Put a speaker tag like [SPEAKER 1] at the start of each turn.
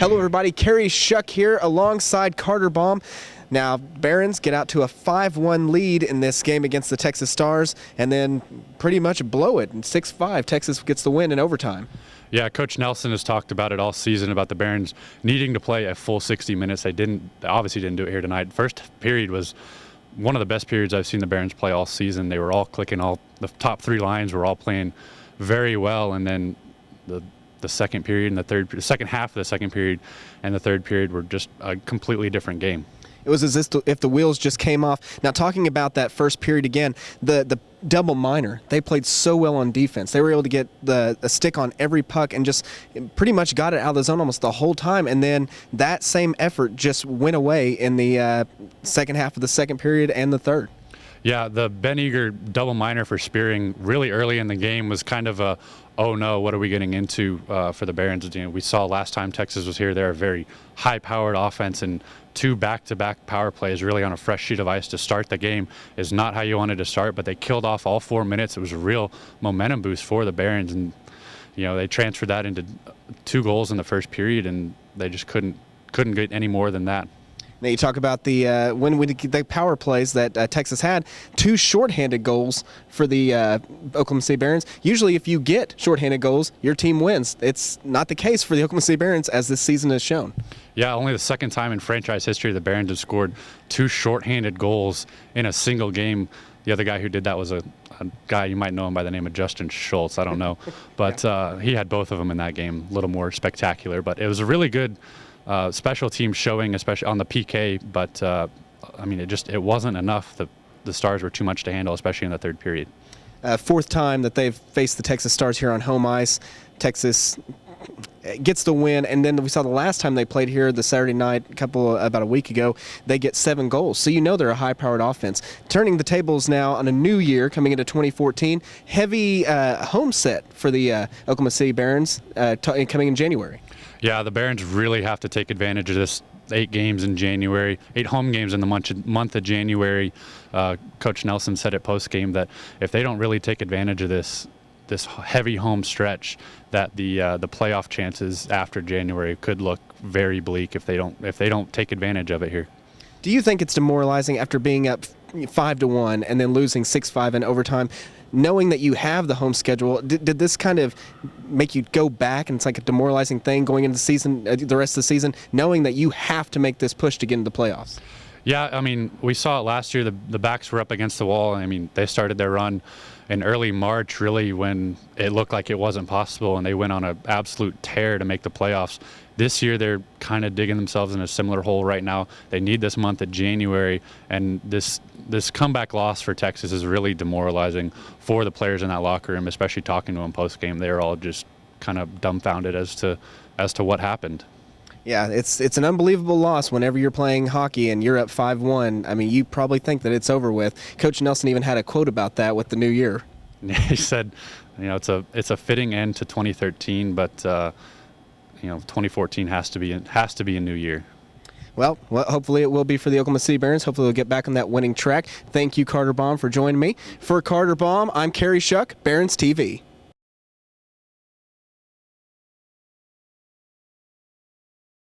[SPEAKER 1] Hello, everybody. Kerry, Shuck here alongside Carter Baum. Now, Barons get out to a 5-1 lead in this game against the Texas Stars and then pretty much blow it. 6-5, Texas gets the win in overtime.
[SPEAKER 2] Yeah, Coach Nelson has talked about it all season, about the Barons needing to play a full 60 minutes. They obviously didn't do it here tonight. First period was one of the best periods I've seen the Barons play all season. They were all clicking. The top three lines were all playing very well, and then the second period and the second half of the second period and the third period were just a completely different game.
[SPEAKER 1] It was as if the wheels just came off. Now, talking about that first period again, the double minor, they played so well on defense. They were able to get a stick on every puck and just pretty much got it out of the zone almost the whole time. And then that same effort just went away in the second half of the second period and the third.
[SPEAKER 2] Yeah, the Ben Eager double minor for Spearing really early in the game was kind of a, oh no, what are we getting into for the Barons? You know, we saw last time Texas was here, they're a very high-powered offense, and two back-to-back power plays really on a fresh sheet of ice to start the game is not how you wanted to start, but they killed off all 4 minutes. It was a real momentum boost for the Barons, and you know, they transferred that into 2 goals in the first period, and they just couldn't get any more than that.
[SPEAKER 1] Now you talk about the power plays that Texas had, 2 shorthanded goals for the Oklahoma City Barons. Usually if you get shorthanded goals, your team wins. It's not the case for the Oklahoma City Barons, as this season has shown.
[SPEAKER 2] Yeah, only the second time in franchise history the Barons have scored 2 shorthanded goals in a single game. The other guy who did that was a guy, you might know him by the name of Justin Schultz. I don't know. But he had both of them in that game, a little more spectacular. But it was a really good special team showing, especially on the PK, but I mean, it wasn't enough. The Stars were too much to handle, especially in the third period.
[SPEAKER 1] 4th time that they've faced the Texas Stars here on home ice. Texas gets the win, and then we saw the last time they played here, the Saturday night, about a week ago, they get 7 goals. So you know they're a high-powered offense. Turning the tables now on a new year, coming into 2014, heavy home set for the Oklahoma City Barons coming in January.
[SPEAKER 2] Yeah, the Barons really have to take advantage of this. 8 games in January, 8 home games in the month of January. Coach Nelson said at post-game that if they don't really take advantage of this heavy home stretch, that the playoff chances after January could look very bleak if they don't take advantage of it here.
[SPEAKER 1] Do you think it's demoralizing after being up 5-1 and then losing 6-5 in overtime, knowing that you have the home schedule? Did this kind of make you go back, and it's like a demoralizing thing going into the season, the rest of the season, knowing that you have to make this push to get into the playoffs?
[SPEAKER 2] Yeah, I mean, we saw it last year. The backs were up against the wall. I mean, they started their run in early March, really, when it looked like it wasn't possible, and they went on an absolute tear to make the playoffs. This year, they're kind of digging themselves in a similar hole right now. They need this month of January, and this comeback loss for Texas is really demoralizing for the players in that locker room, especially talking to them post-game. They're all just kind of dumbfounded as to what happened.
[SPEAKER 1] Yeah, it's an unbelievable loss whenever you're playing hockey and you're up 5-1. I mean, you probably think that it's over with. Coach Nelson even had a quote about that with the new year.
[SPEAKER 2] He said, you know, it's a fitting end to 2013, but you know, 2014 has to be a new year.
[SPEAKER 1] Well, hopefully it will be for the Oklahoma City Barons. Hopefully we'll get back on that winning track. Thank you, Carter Baum, for joining me. For Carter Baum, I'm Kerry Shuck, Barons TV.